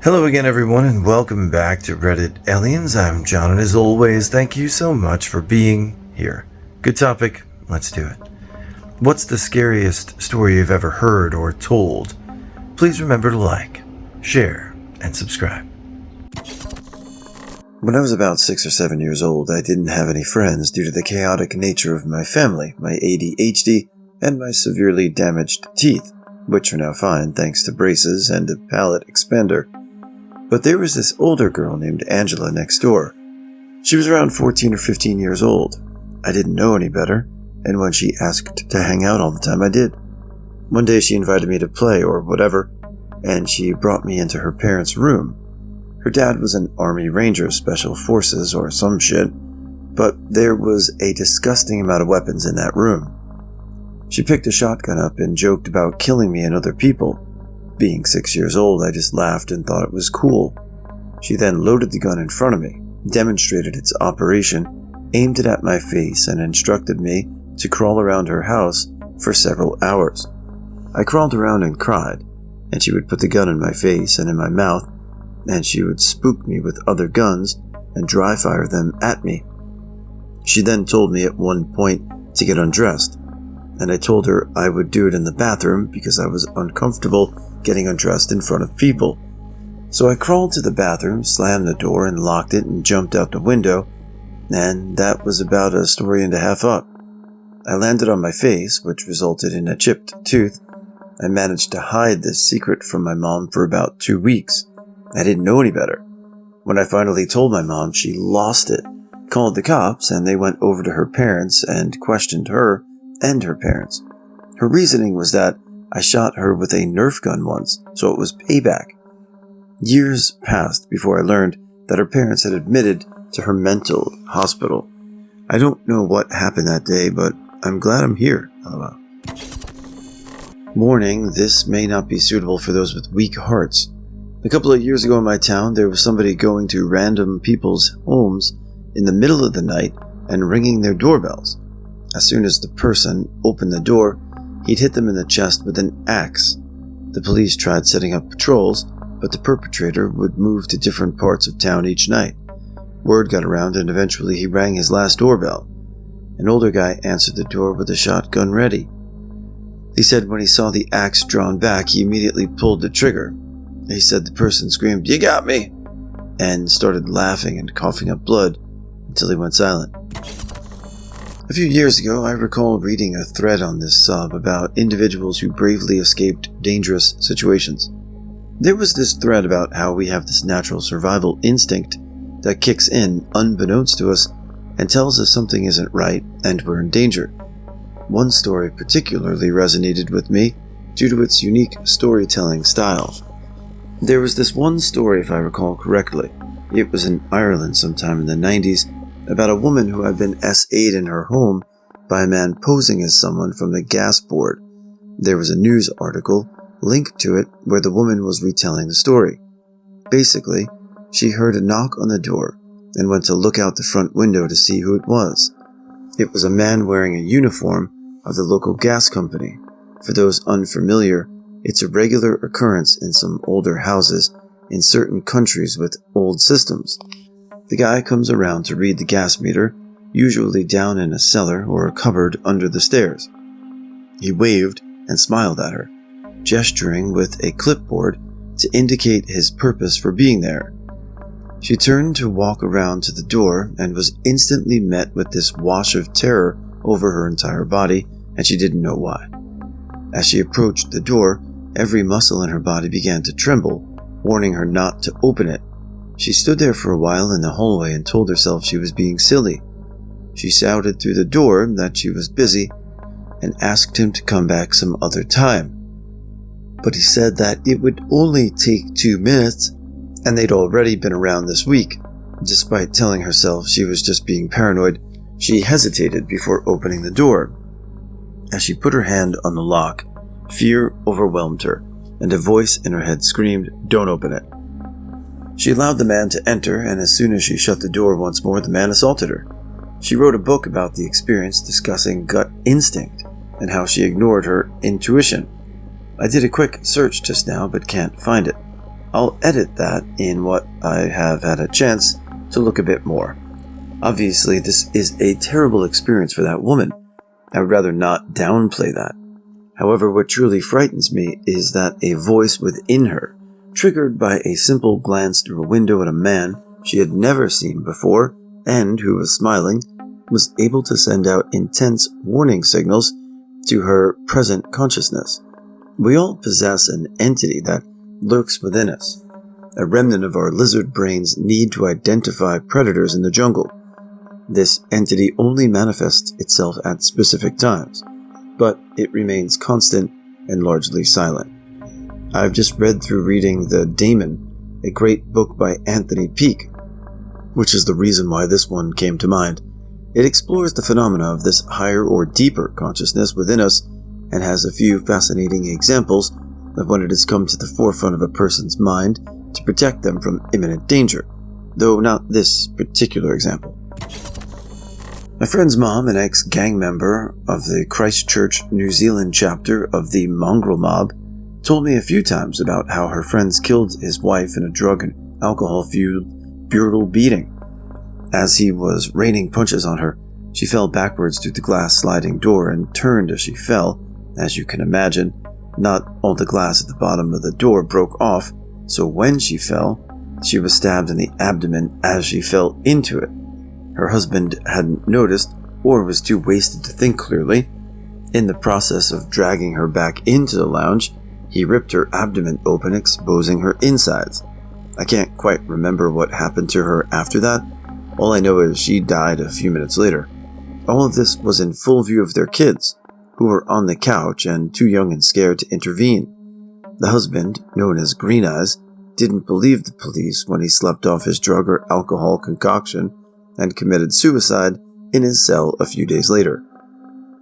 Hello again, everyone, and welcome back to Reddit Aliens. I'm John, and as always, thank you so much for being here. Good topic, let's do it. What's the scariest story you've ever heard or told? Please remember to like, share, and subscribe. When I was about 6 or 7 years old, I didn't have any friends due to the chaotic nature of my family, my ADHD, and my severely damaged teeth, which are now fine thanks to braces and a palate expander. But there was this older girl named Angela next door. She was around 14 or 15 years old. I didn't know any better, and when she asked to hang out all the time, I did. One day she invited me to play or whatever, and she brought me into her parents' room. Her dad was an Army Ranger, Special Forces, or some shit, but there was a disgusting amount of weapons in that room. She picked a shotgun up and joked about killing me and other people. Being 6 years old, I just laughed and thought it was cool. She then loaded the gun in front of me, demonstrated its operation, aimed it at my face, and instructed me to crawl around her house for several hours. I crawled around and cried, and she would put the gun in my face and in my mouth, and she would spook me with other guns and dry fire them at me. She then told me at one point to get undressed, and I told her I would do it in the bathroom because I was uncomfortable getting undressed in front of people. So I crawled to the bathroom, slammed the door and locked it and jumped out the window, and that was about a story and a half up. I landed on my face, which resulted in a chipped tooth. I managed to hide this secret from my mom for about 2 weeks. I didn't know any better. When I finally told my mom, she lost it, called the cops, and they went over to her parents and questioned her and her parents. Her reasoning was that I shot her with a Nerf gun once, so it was payback. Years passed before I learned that her parents had admitted to her mental hospital. I don't know what happened that day, but I'm glad I'm here. LOL. Warning, this may not be suitable for those with weak hearts. A couple of years ago in my town, there was somebody going to random people's homes in the middle of the night and ringing their doorbells. As soon as the person opened the door, he'd hit them in the chest with an axe. The police tried setting up patrols, but the perpetrator would move to different parts of town each night. Word got around and eventually he rang his last doorbell. An older guy answered the door with a shotgun ready. He said when he saw the axe drawn back, he immediately pulled the trigger. He said the person screamed, "You got me!" and started laughing and coughing up blood until he went silent. A few years ago, I recall reading a thread on this sub about individuals who bravely escaped dangerous situations. There was this thread about how we have this natural survival instinct that kicks in unbeknownst to us and tells us something isn't right and we're in danger. One story particularly resonated with me due to its unique storytelling style. There was this one story, if I recall correctly. It was in Ireland sometime in the 90s, about a woman who had been SA'd in her home by a man posing as someone from the gas board. There was a news article linked to it where the woman was retelling the story. Basically, she heard a knock on the door and went to look out the front window to see who it was. It was a man wearing a uniform of the local gas company. For those unfamiliar, it's a regular occurrence in some older houses in certain countries with old systems. The guy comes around to read the gas meter, usually down in a cellar or a cupboard under the stairs. He waved and smiled at her, gesturing with a clipboard to indicate his purpose for being there. She turned to walk around to the door and was instantly met with this wash of terror over her entire body, and she didn't know why. As she approached the door, every muscle in her body began to tremble, warning her not to open it. She stood there for a while in the hallway and told herself she was being silly. She shouted through the door that she was busy and asked him to come back some other time. But he said that it would only take 2 minutes and they'd already been around this week. Despite telling herself she was just being paranoid, she hesitated before opening the door. As she put her hand on the lock, fear overwhelmed her and a voice in her head screamed, "Don't open it." She allowed the man to enter, and as soon as she shut the door once more, the man assaulted her. She wrote a book about the experience discussing gut instinct and how she ignored her intuition. I did a quick search just now but can't find it. I'll edit that in what I have had a chance to look a bit more. Obviously, this is a terrible experience for that woman. I would rather not downplay that. However, what truly frightens me is that a voice within her, triggered by a simple glance through a window at a man she had never seen before and who was smiling, was able to send out intense warning signals to her present consciousness. We all possess an entity that lurks within us, a remnant of our lizard brain's need to identify predators in the jungle. This entity only manifests itself at specific times, but it remains constant and largely silent. I've just read through reading The Daemon, a great book by Anthony Peake, which is the reason why this one came to mind. It explores the phenomena of this higher or deeper consciousness within us and has a few fascinating examples of when it has come to the forefront of a person's mind to protect them from imminent danger, though not this particular example. My friend's mom, an ex-gang member of the Christchurch, New Zealand chapter of the Mongrel Mob, told me a few times about how her friends killed his wife in a drug and alcohol-fueled brutal beating. As he was raining punches on her, she fell backwards through the glass sliding door and turned as she fell. As you can imagine, not all the glass at the bottom of the door broke off, so when she fell, she was stabbed in the abdomen as she fell into it. Her husband hadn't noticed or was too wasted to think clearly. In the process of dragging her back into the lounge, he ripped her abdomen open, exposing her insides. I can't quite remember what happened to her after that. All I know is she died a few minutes later. All of this was in full view of their kids, who were on the couch and too young and scared to intervene. The husband, known as Green Eyes, didn't believe the police when he slept off his drug or alcohol concoction and committed suicide in his cell a few days later.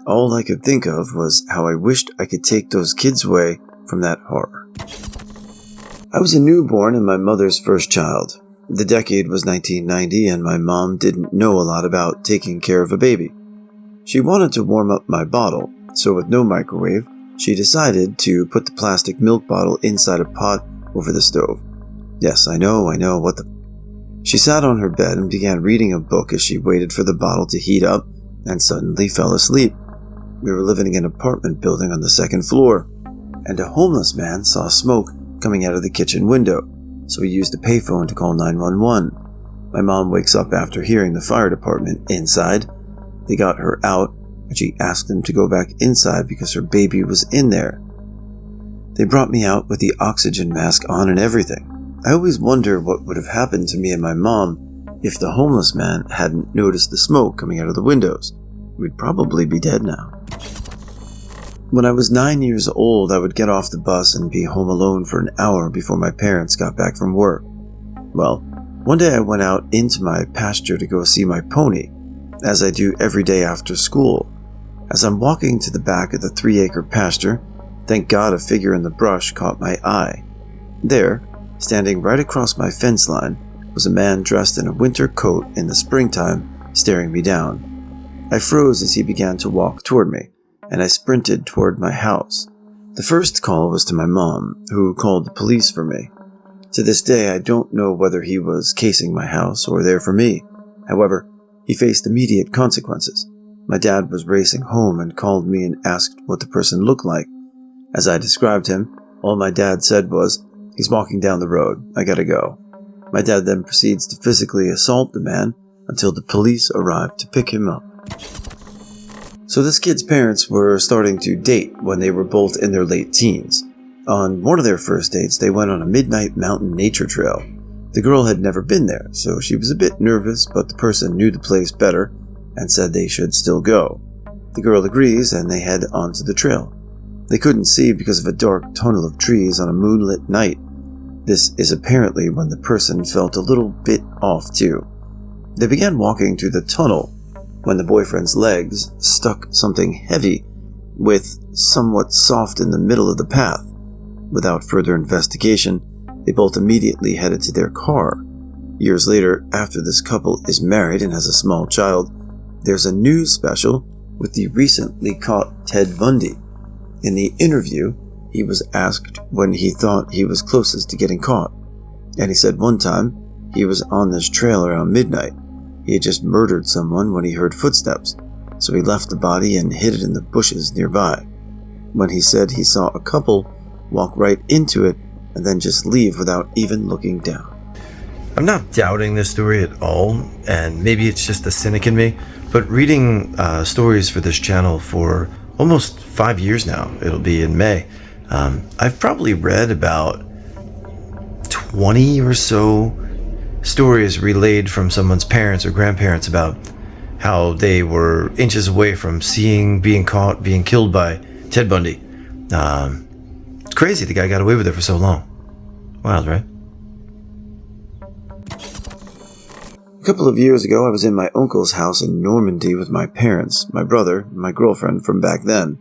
All I could think of was how I wished I could take those kids away from that horror. I was a newborn and my mother's first child. The decade was 1990 and my mom didn't know a lot about taking care of a baby. She wanted to warm up my bottle, so with no microwave, she decided to put the plastic milk bottle inside a pot over the stove. Yes, I know, what the... She sat on her bed and began reading a book as she waited for the bottle to heat up and suddenly fell asleep. We were living in an apartment building on the second floor, and a homeless man saw smoke coming out of the kitchen window, so he used a payphone to call 911. My mom wakes up after hearing the fire department inside. They got her out, and she asked them to go back inside because her baby was in there. They brought me out with the oxygen mask on and everything. I always wonder what would have happened to me and my mom if the homeless man hadn't noticed the smoke coming out of the windows. We'd probably be dead now. When I was 9 years old, I would get off the bus and be home alone for an hour before my parents got back from work. Well, one day I went out into my pasture to go see my pony, as I do every day after school. As I'm walking to the back of the 3-acre pasture, thank God a figure in the brush caught my eye. There, standing right across my fence line, was a man dressed in a winter coat in the springtime, staring me down. I froze as he began to walk toward me, and I sprinted toward my house. The first call was to my mom, who called the police for me. To this day, I don't know whether he was casing my house or there for me. However, he faced immediate consequences. My dad was racing home and called me and asked what the person looked like. As I described him, all my dad said was, "He's walking down the road. I gotta go." My dad then proceeds to physically assault the man until the police arrived to pick him up. So this kid's parents were starting to date when they were both in their late teens. On one of their first dates, they went on a midnight mountain nature trail. The girl had never been there, so she was a bit nervous, but the person knew the place better and said they should still go. The girl agrees and they head onto the trail. They couldn't see because of a dark tunnel of trees on a moonlit night. This is apparently when the person felt a little bit off too. They began walking through the tunnel when the boyfriend's legs stuck something heavy with somewhat soft in the middle of the path. Without further investigation, they both immediately headed to their car. Years later, after this couple is married and has a small child, there's a news special with the recently caught Ted Bundy. In the interview, he was asked when he thought he was closest to getting caught. And he said one time he was on this trail around midnight. He had just murdered someone when he heard footsteps, so he left the body and hid it in the bushes nearby. When he said he saw a couple walk right into it and then just leave without even looking down. I'm not doubting this story at all, and maybe it's just the cynic in me, but reading stories for this channel for almost 5 years now, it'll be in May, I've probably read about 20 or so stories relayed from someone's parents or grandparents about how they were inches away from being caught, being killed by Ted Bundy. It's crazy the guy got away with it for so long. Wild, right? A couple of years ago, I was in my uncle's house in Normandy with my parents, my brother, and my girlfriend from back then.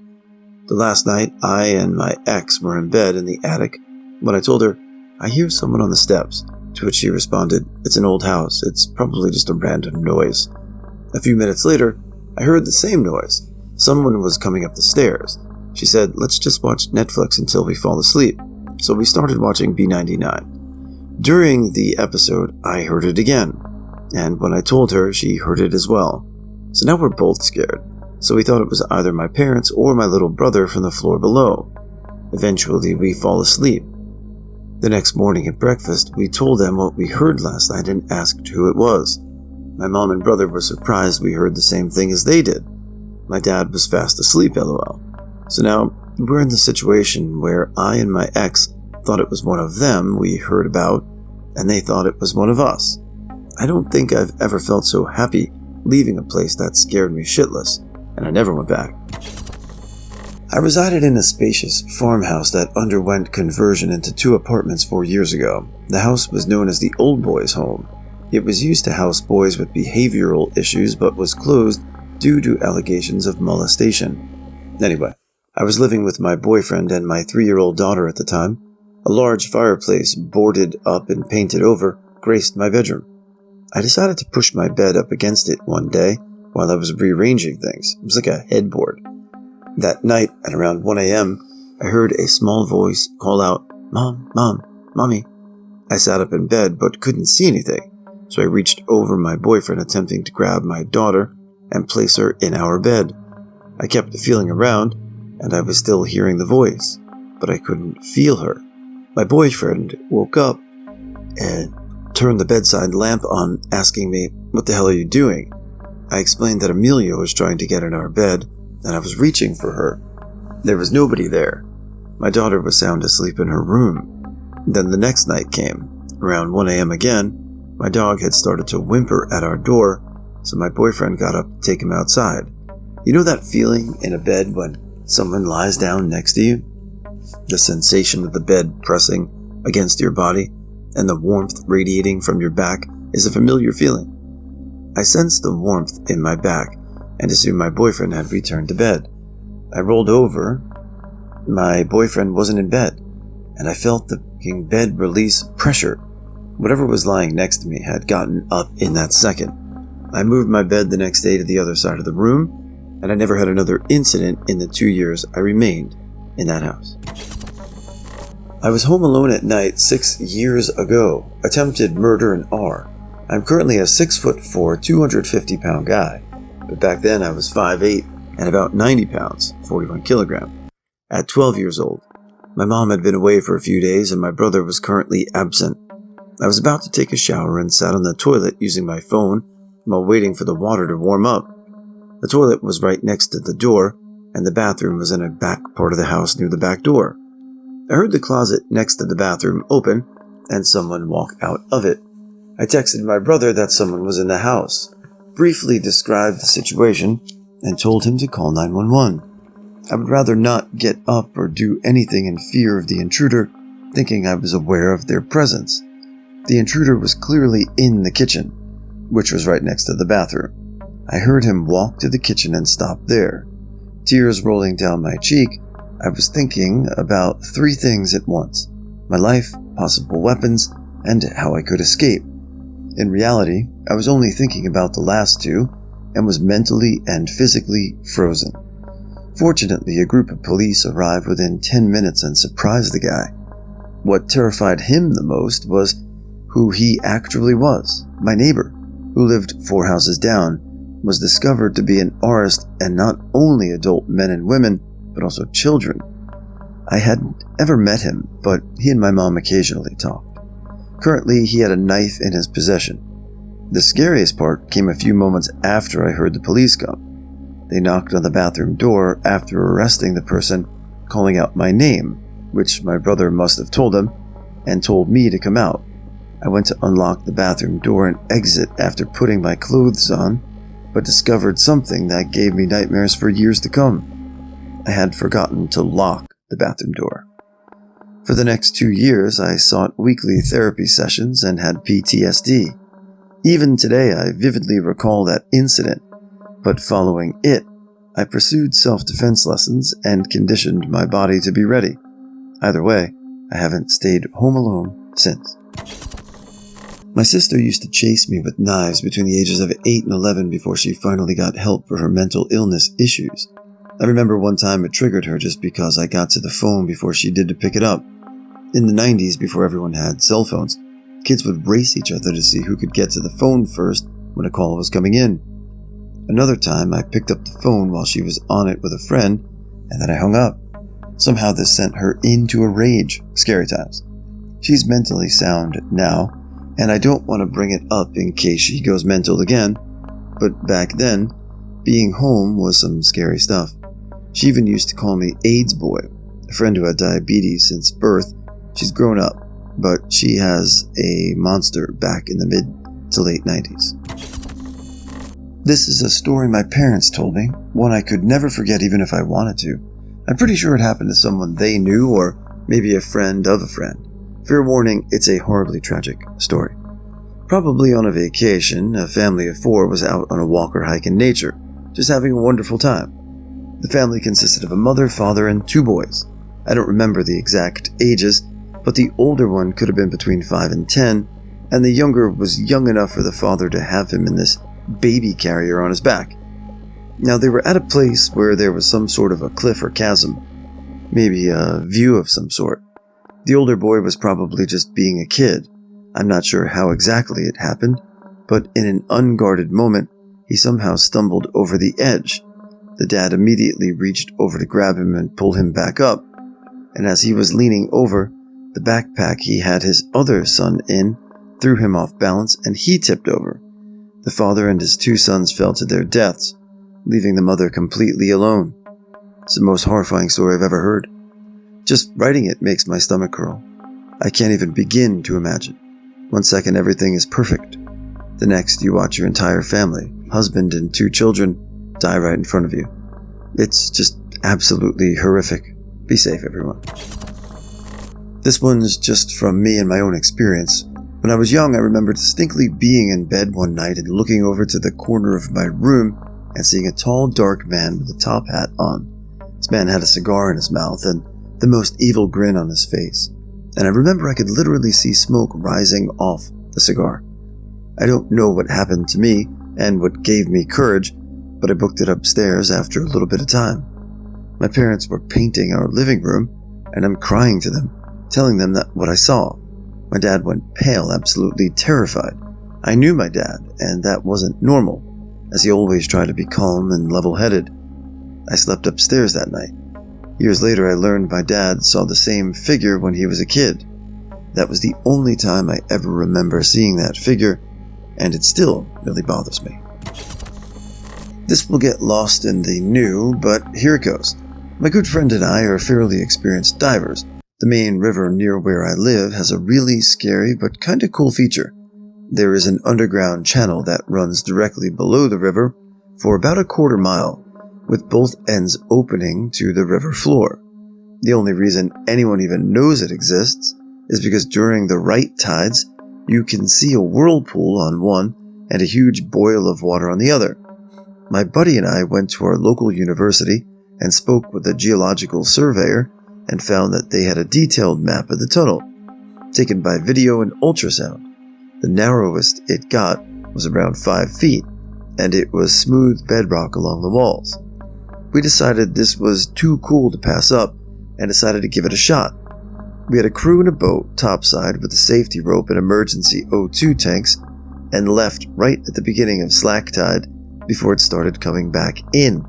The last night, I and my ex were in bed in the attic when I told her, "I hear someone on the steps," to which she responded, "It's an old house. It's probably just a random noise." A few minutes later, I heard the same noise. Someone was coming up the stairs. She said, "Let's just watch Netflix until we fall asleep." So we started watching B99. During the episode, I heard it again. And when I told her, she heard it as well. So now we're both scared. So we thought it was either my parents or my little brother from the floor below. Eventually, we fall asleep. The next morning at breakfast, we told them what we heard last night and asked who it was. My mom and brother were surprised we heard the same thing as they did. My dad was fast asleep, lol. So now, we're in the situation where I and my ex thought it was one of them we heard about, and they thought it was one of us. I don't think I've ever felt so happy leaving a place that scared me shitless, and I never went back. I resided in a spacious farmhouse that underwent conversion into 2 apartments 4 years ago. The house was known as the Old Boys' Home. It was used to house boys with behavioral issues but was closed due to allegations of molestation. Anyway, I was living with my boyfriend and my 3-year-old daughter at the time. A large fireplace, boarded up and painted over, graced my bedroom. I decided to push my bed up against it one day while I was rearranging things. It was like a headboard. That night, at around 1 a.m., I heard a small voice call out, "Mom, Mom, Mommy." I sat up in bed but couldn't see anything, so I reached over my boyfriend attempting to grab my daughter and place her in our bed. I kept feeling around, and I was still hearing the voice, but I couldn't feel her. My boyfriend woke up and turned the bedside lamp on, asking me, "What the hell are you doing?" I explained that Amelia was trying to get in our bed, and I was reaching for her. There was nobody there. My daughter was sound asleep in her room. Then the next night came. Around 1 a.m. again, my dog had started to whimper at our door, so my boyfriend got up to take him outside. You know that feeling in a bed when someone lies down next to you? The sensation of the bed pressing against your body and the warmth radiating from your back is a familiar feeling. I sensed the warmth in my back and assumed my boyfriend had returned to bed. I rolled over. My boyfriend wasn't in bed, and I felt the bed release pressure. Whatever was lying next to me had gotten up in that second. I moved my bed the next day to the other side of the room, and I never had another incident in the 2 years I remained in that house. I was home alone at night 6 years ago. Attempted murder in R. I'm currently a 6'4", 250-pound guy, but back then I was 5'8", and about 90 pounds, 41 kilograms. At 12 years old, my mom had been away for a few days and my brother was currently absent. I was about to take a shower and sat on the toilet using my phone while waiting for the water to warm up. The toilet was right next to the door, and the bathroom was in a back part of the house near the back door. I heard the closet next to the bathroom open and someone walk out of it. I texted my brother that someone was in the house, briefly described the situation, and told him to call 911. I would rather not get up or do anything in fear of the intruder, thinking I was aware of their presence. The intruder was clearly in the kitchen, which was right next to the bathroom. I heard him walk to the kitchen and stop there. Tears rolling down my cheek, I was thinking about 3 things at once: my life, possible weapons, and how I could escape. In reality, I was only thinking about the last 2 and was mentally and physically frozen. Fortunately, a group of police arrived within 10 minutes and surprised the guy. What terrified him the most was who he actually was. My neighbor, who lived 4 houses down, was discovered to be an aurist, and not only adult men and women, but also children. I hadn't ever met him, but he and my mom occasionally talked. Currently, he had a knife in his possession. The scariest part came a few moments after I heard the police come. They knocked on the bathroom door after arresting the person, calling out my name, which my brother must have told them, and told me to come out. I went to unlock the bathroom door and exit after putting my clothes on, but discovered something that gave me nightmares for years to come. I had forgotten to lock the bathroom door. For the next 2 years, I sought weekly therapy sessions and had PTSD. Even today, I vividly recall that incident, but following it, I pursued self-defense lessons and conditioned my body to be ready. Either way, I haven't stayed home alone since. My sister used to chase me with knives between the ages of 8 and 11 before she finally got help for her mental illness issues. I remember one time it triggered her just because I got to the phone before she did to pick it up. In the 90s, before everyone had cell phones, kids would race each other to see who could get to the phone first when a call was coming in. Another time, I picked up the phone while she was on it with a friend, and then I hung up. Somehow this sent her into a rage. Scary times. She's mentally sound now, and I don't want to bring it up in case she goes mental again, but back then, being home was some scary stuff. She even used to call me AIDS boy, a friend who had diabetes since birth. She's grown up, but she has a monster back in the mid to late 90s. This is a story my parents told me, one I could never forget even if I wanted to. I'm pretty sure it happened to someone they knew, or maybe a friend of a friend. Fair warning, it's a horribly tragic story. Probably on a vacation, a family of 4 was out on a walk or hike in nature, just having a wonderful time. The family consisted of a mother, father, and 2 boys. I don't remember the exact ages, but the older one could have been between 5 and 10, and the younger was young enough for the father to have him in this baby carrier on his back. Now, they were at a place where there was some sort of a cliff or chasm, maybe a view of some sort. The older boy was probably just being a kid. I'm not sure how exactly it happened, but in an unguarded moment, he somehow stumbled over the edge. The dad immediately reached over to grab him and pull him back up, and as he was leaning over, the backpack he had his other son in threw him off balance and he tipped over. The father and his 2 sons fell to their deaths, leaving the mother completely alone. It's the most horrifying story I've ever heard. Just writing it makes my stomach curl. I can't even begin to imagine. One second everything is perfect. The next you watch your entire family, husband and 2 children, die right in front of you. It's just absolutely horrific. Be safe, everyone. This one's just from me and my own experience. When I was young, I remember distinctly being in bed one night and looking over to the corner of my room and seeing a tall, dark man with a top hat on. This man had a cigar in his mouth and the most evil grin on his face. And I remember I could literally see smoke rising off the cigar. I don't know what happened to me and what gave me courage, but I booked it upstairs after a little bit of time. My parents were painting our living room, and I'm crying to them, telling them that what I saw. My dad went pale, absolutely terrified. I knew my dad, and that wasn't normal, as he always tried to be calm and level-headed. I slept upstairs that night. Years later, I learned my dad saw the same figure when he was a kid. That was the only time I ever remember seeing that figure, and it still really bothers me. This will get lost in the new, but here it goes. My good friend and I are fairly experienced divers. The main river near where I live has a really scary but kinda cool feature. There is an underground channel that runs directly below the river for about a quarter mile, with both ends opening to the river floor. The only reason anyone even knows it exists is because during the right tides, you can see a whirlpool on one and a huge boil of water on the other. My buddy and I went to our local university and spoke with a geological surveyor and found that they had a detailed map of the tunnel, taken by video and ultrasound. The narrowest it got was around 5 feet, and it was smooth bedrock along the walls. We decided this was too cool to pass up and decided to give it a shot. We had a crew in a boat topside with a safety rope and emergency O2 tanks, and left right at the beginning of slack tide before it started coming back in.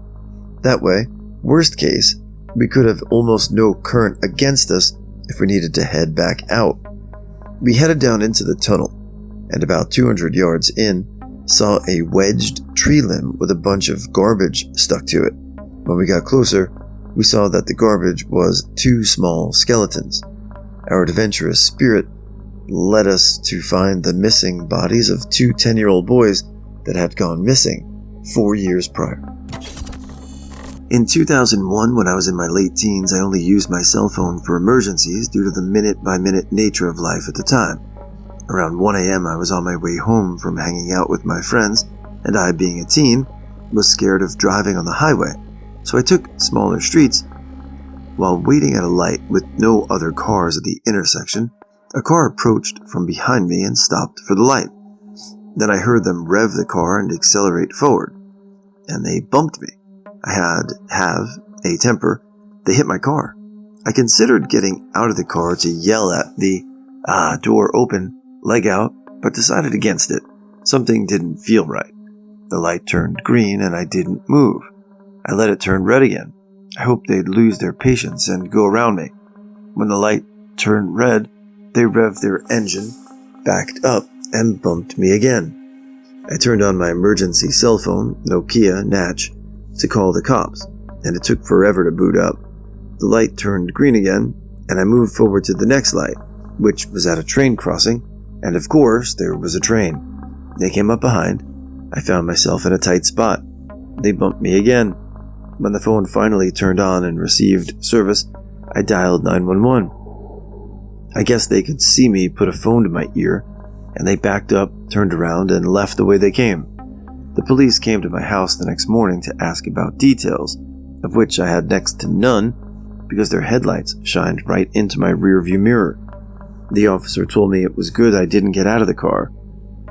That way, worst case, we could have almost no current against us if we needed to head back out. We headed down into the tunnel, and about 200 yards in, saw a wedged tree limb with a bunch of garbage stuck to it. When we got closer, we saw that the garbage was 2 small skeletons. Our adventurous spirit led us to find the missing bodies of 2 10-year-old boys that had gone missing 4 years prior. In 2001, when I was in my late teens, I only used my cell phone for emergencies due to the minute-by-minute nature of life at the time. Around 1 a.m. I was on my way home from hanging out with my friends, and I, being a teen, was scared of driving on the highway, so I took smaller streets. While waiting at a light with no other cars at the intersection, a car approached from behind me and stopped for the light. Then I heard them rev the car and accelerate forward, and they bumped me. I have a temper. They hit my car. I considered getting out of the car to yell at the door open, leg out, but decided against it. Something didn't feel right. The light turned green and I didn't move. I let it turn red again. I hoped they'd lose their patience and go around me. When the light turned red, they revved their engine, backed up, and bumped me again. I turned on my emergency cell phone, Nokia Natch, to call the cops, and it took forever to boot up. The light turned green again, and I moved forward to the next light, which was at a train crossing, and of course, there was a train. They came up behind. I found myself in a tight spot. They bumped me again. When the phone finally turned on and received service, I dialed 911. I guess they could see me put a phone to my ear, and they backed up, turned around, and left the way they came. The police came to my house the next morning to ask about details, of which I had next to none, because their headlights shined right into my rearview mirror. The officer told me it was good I didn't get out of the car.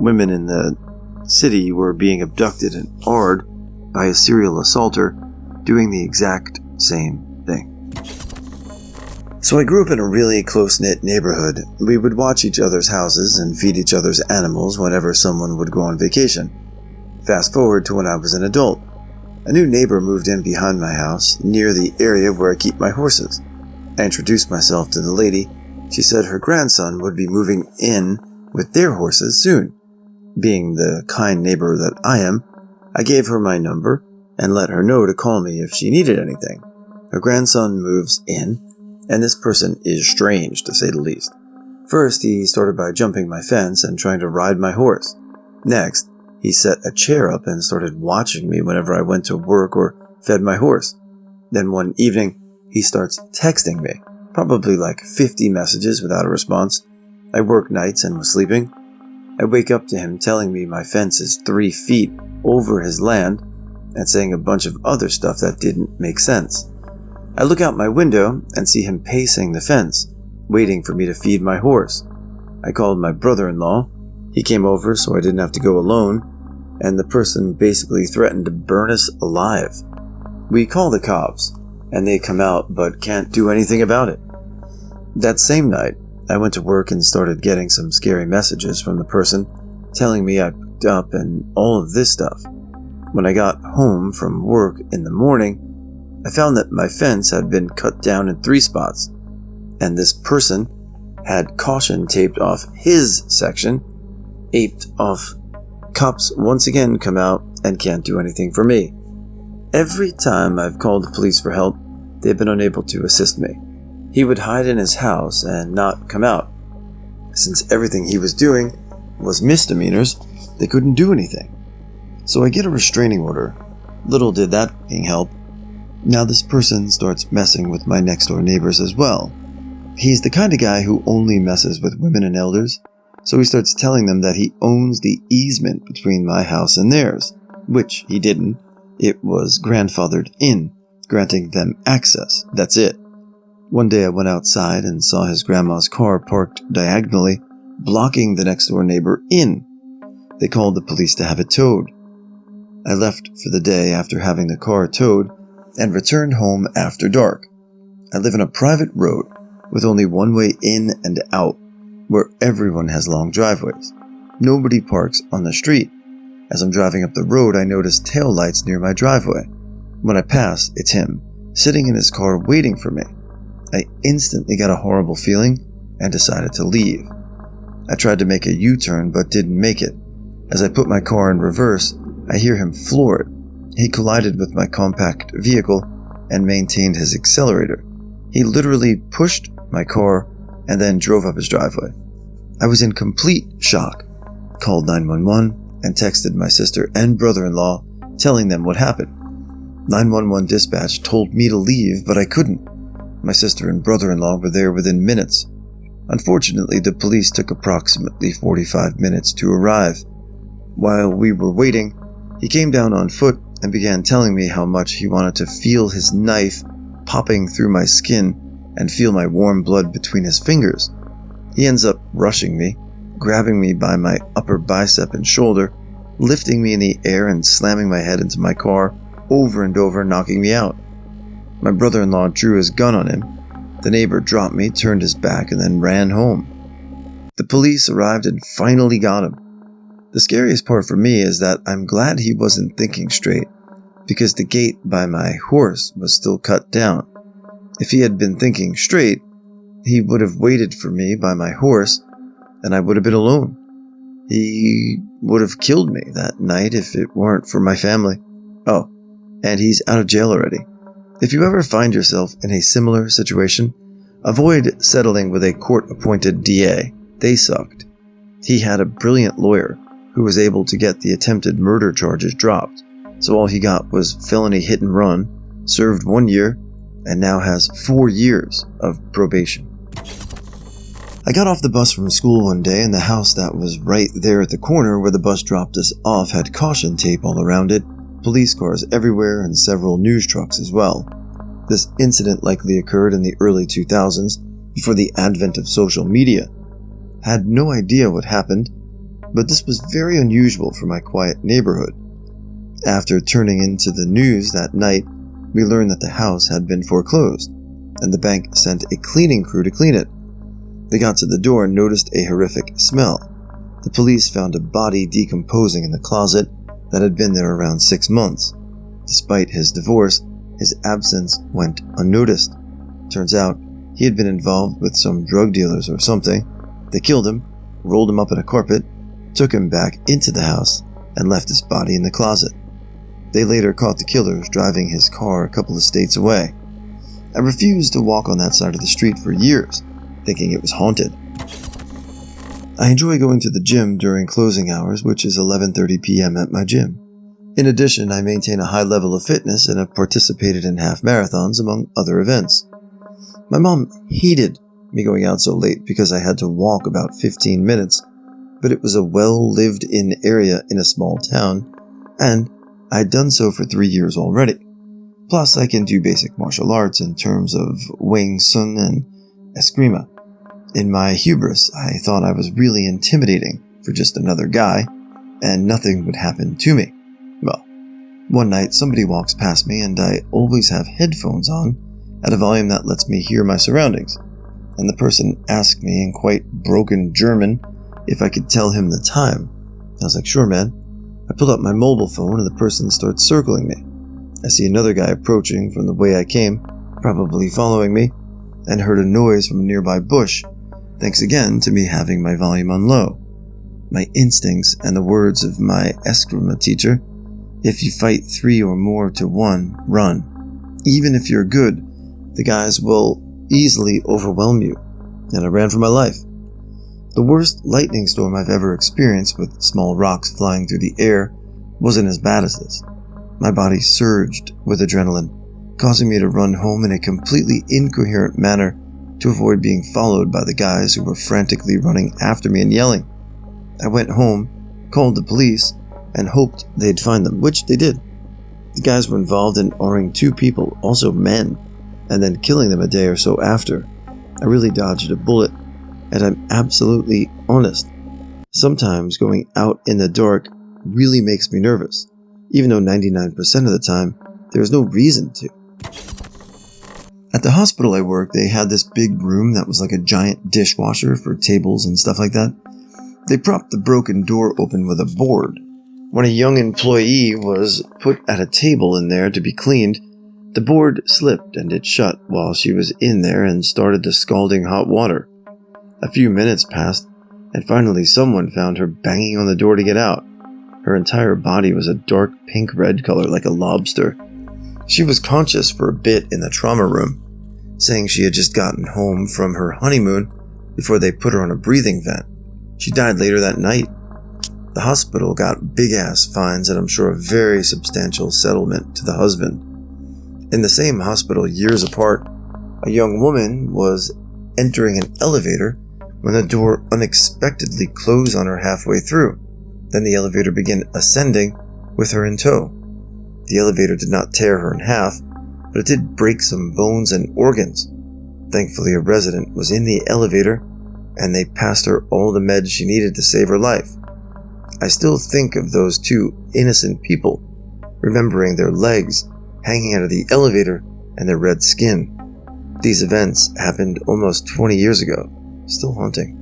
Women in the city were being abducted and AR'd by a serial assaulter doing the exact same thing. So I grew up in a really close-knit neighborhood. We would watch each other's houses and feed each other's animals whenever someone would go on vacation. Fast forward to when I was an adult. A new neighbor moved in behind my house, near the area where I keep my horses. I introduced myself to the lady. She said her grandson would be moving in with their horses soon. Being the kind neighbor that I am, I gave her my number and let her know to call me if she needed anything. Her grandson moves in, and this person is strange, to say the least. First, he started by jumping my fence and trying to ride my horse. Next, he set a chair up and started watching me whenever I went to work or fed my horse. Then one evening, he starts texting me, probably like 50 messages without a response. I work nights and was sleeping. I wake up to him telling me my fence is 3 feet over his land and saying a bunch of other stuff that didn't make sense. I look out my window and see him pacing the fence, waiting for me to feed my horse. I called my brother-in-law. He came over so I didn't have to go alone, and the person basically threatened to burn us alive. We call the cops, and they come out but can't do anything about it. That same night, I went to work and started getting some scary messages from the person telling me I picked up and all of this stuff. When I got home from work in the morning, I found that my fence had been cut down in 3 spots, and this person had caution taped off his section, aped off. Cops once again come out and can't do anything for me. Every time I've called the police for help, they've been unable to assist me. He would hide in his house and not come out. Since everything he was doing was misdemeanors, they couldn't do anything. So I get a restraining order. Little did that help. Now this person starts messing with my next door neighbors as well. He's the kind of guy who only messes with women and elders, so he starts telling them that he owns the easement between my house and theirs, which he didn't. It was grandfathered in, granting them access. That's it. One day I went outside and saw his grandma's car parked diagonally, blocking the next door neighbor in. They called the police to have it towed. I left for the day after having the car towed and returned home after dark. I live in a private road, with only one way in and out, where everyone has long driveways. Nobody parks on the street. As I'm driving up the road, I notice tail lights near my driveway. When I pass, it's him, sitting in his car waiting for me. I instantly got a horrible feeling and decided to leave. I tried to make a U-turn but didn't make it. As I put my car in reverse, I hear him floor it. He collided with my compact vehicle and maintained his accelerator. He literally pushed my car and then drove up his driveway. I was in complete shock, called 911 and texted my sister and brother-in-law telling them what happened. 911 dispatch told me to leave, but I couldn't. My sister and brother-in-law were there within minutes. Unfortunately, the police took approximately 45 minutes to arrive. While we were waiting, he came down on foot and began telling me how much he wanted to feel his knife popping through my skin and feel my warm blood between his fingers. He ends up rushing me, grabbing me by my upper bicep and shoulder, lifting me in the air and slamming my head into my car over and over, knocking me out. My brother-in-law drew his gun on him. The neighbor dropped me, turned his back, and then ran home. The police arrived and finally got him. The scariest part for me is that I'm glad he wasn't thinking straight, because the gate by my horse was still cut down. If he had been thinking straight, he would have waited for me by my horse, and I would have been alone. He would have killed me that night if it weren't for my family. Oh, and he's out of jail already. If you ever find yourself in a similar situation, avoid settling with a court-appointed DA. They sucked. He had a brilliant lawyer who was able to get the attempted murder charges dropped, so all he got was felony hit and run, served 1 year, and now has 4 years of probation. I got off the bus from school one day, and the house that was right there at the corner where the bus dropped us off had caution tape all around it, police cars everywhere, and several news trucks as well. This incident likely occurred in the early 2000s, before the advent of social media. Had no idea what happened, but this was very unusual for my quiet neighborhood. After turning into the news that night, we learned that the house had been foreclosed, and the bank sent a cleaning crew to clean it. They got to the door and noticed a horrific smell. The police found a body decomposing in the closet that had been there around 6 months. Despite his divorce, his absence went unnoticed. Turns out, he had been involved with some drug dealers or something. They killed him, rolled him up in a carpet, took him back into the house, and left his body in the closet. They later caught the killers driving his car a couple of states away. I refused to walk on that side of the street for years, thinking it was haunted. I enjoy going to the gym during closing hours, which is 11:30 p.m. at my gym. In addition, I maintain a high level of fitness and have participated in half marathons, among other events. My mom hated me going out so late because I had to walk about 15 minutes, but it was a well-lived-in area in a small town, and I'd done so for 3 years already. Plus, I can do basic martial arts in terms of Wing Chun and Eskrima. In my hubris, I thought I was really intimidating for just another guy, and nothing would happen to me. Well, one night somebody walks past me, and I always have headphones on at a volume that lets me hear my surroundings, and the person asked me in quite broken German if I could tell him the time. I was like, sure man. I pulled out my mobile phone and the person starts circling me. I see another guy approaching from the way I came, probably following me, and heard a noise from a nearby bush, thanks again to me having my volume on low. My instincts and the words of my Eskrima teacher, if you fight 3 or more to 1, run. Even if you're good, the guys will easily overwhelm you, and I ran for my life. The worst lightning storm I've ever experienced, with small rocks flying through the air, wasn't as bad as this. My body surged with adrenaline, causing me to run home in a completely incoherent manner to avoid being followed by the guys who were frantically running after me and yelling. I went home, called the police, and hoped they'd find them, which they did. The guys were involved in arming 2 people, also men, and then killing them a day or so after. I really dodged a bullet, and I'm absolutely honest. Sometimes going out in the dark really makes me nervous, even though 99% of the time, there is no reason to. At the hospital I worked, they had this big room that was like a giant dishwasher for tables and stuff like that. They propped the broken door open with a board. When a young employee was put at a table in there to be cleaned, the board slipped and it shut while she was in there and started the scalding hot water. A few minutes passed, and finally someone found her banging on the door to get out. Her entire body was a dark pink-red color like a lobster. She was conscious for a bit in the trauma room, saying she had just gotten home from her honeymoon before they put her on a breathing vent. She died later that night. The hospital got big-ass fines and I'm sure a very substantial settlement to the husband. In the same hospital years apart, a young woman was entering an elevator when the door unexpectedly closed on her halfway through. Then the elevator began ascending with her in tow. The elevator did not tear her in half, but it did break some bones and organs. Thankfully, a resident was in the elevator, and they passed her all the meds she needed to save her life. I still think of those two innocent people, remembering their legs hanging out of the elevator and their red skin. These events happened almost 20 years ago, still haunting.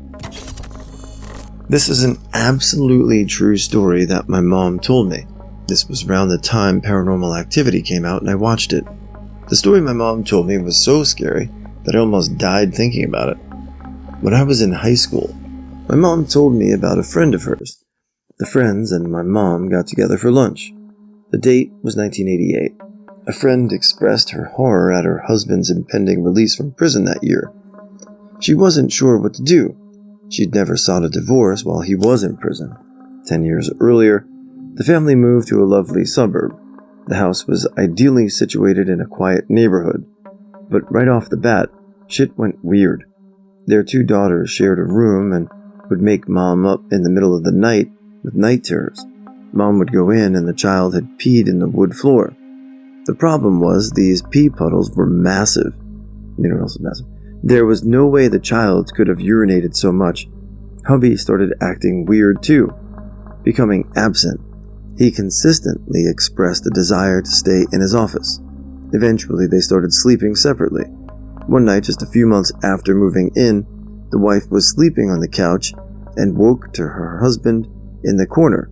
This is an absolutely true story that my mom told me. This was around the time Paranormal Activity came out and I watched it. The story my mom told me was so scary that I almost died thinking about it. When I was in high school, my mom told me about a friend of hers. The friends and my mom got together for lunch. The date was 1988. A friend expressed her horror at her husband's impending release from prison that year. She wasn't sure what to do. She'd never sought a divorce while he was in prison. 10 years earlier, the family moved to a lovely suburb. The house was ideally situated in a quiet neighborhood. But right off the bat, shit went weird. Their two daughters shared a room and would make Mom up in the middle of the night with night terrors. Mom would go in and the child had peed in the wood floor. The problem was these pee puddles were massive. You know what else is massive? There was no way the child could have urinated so much. Hubby started acting weird too, becoming absent. He consistently expressed a desire to stay in his office. Eventually, they started sleeping separately. One night, just a few months after moving in, the wife was sleeping on the couch and woke to her husband in the corner,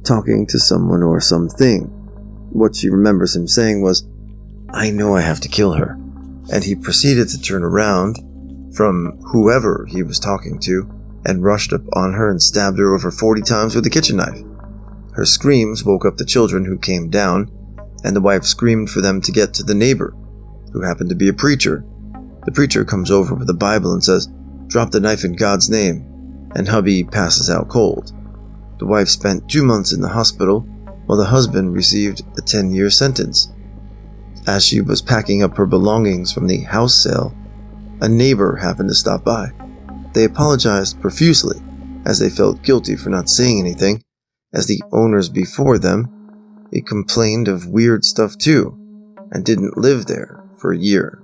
talking to someone or something. What she remembers him saying was, "I know I have to kill her." And he proceeded to turn around from whoever he was talking to and rushed up on her and stabbed her over 40 times with a kitchen knife. Her screams woke up the children who came down, and the wife screamed for them to get to the neighbor, who happened to be a preacher. The preacher comes over with a Bible and says, "Drop the knife in God's name," and hubby passes out cold. The wife spent 2 months in the hospital, while the husband received a 10-year sentence. As she was packing up her belongings from the house sale, a neighbor happened to stop by. They apologized profusely, as they felt guilty for not saying anything, as the owners before them, they complained of weird stuff too, and didn't live there for a year.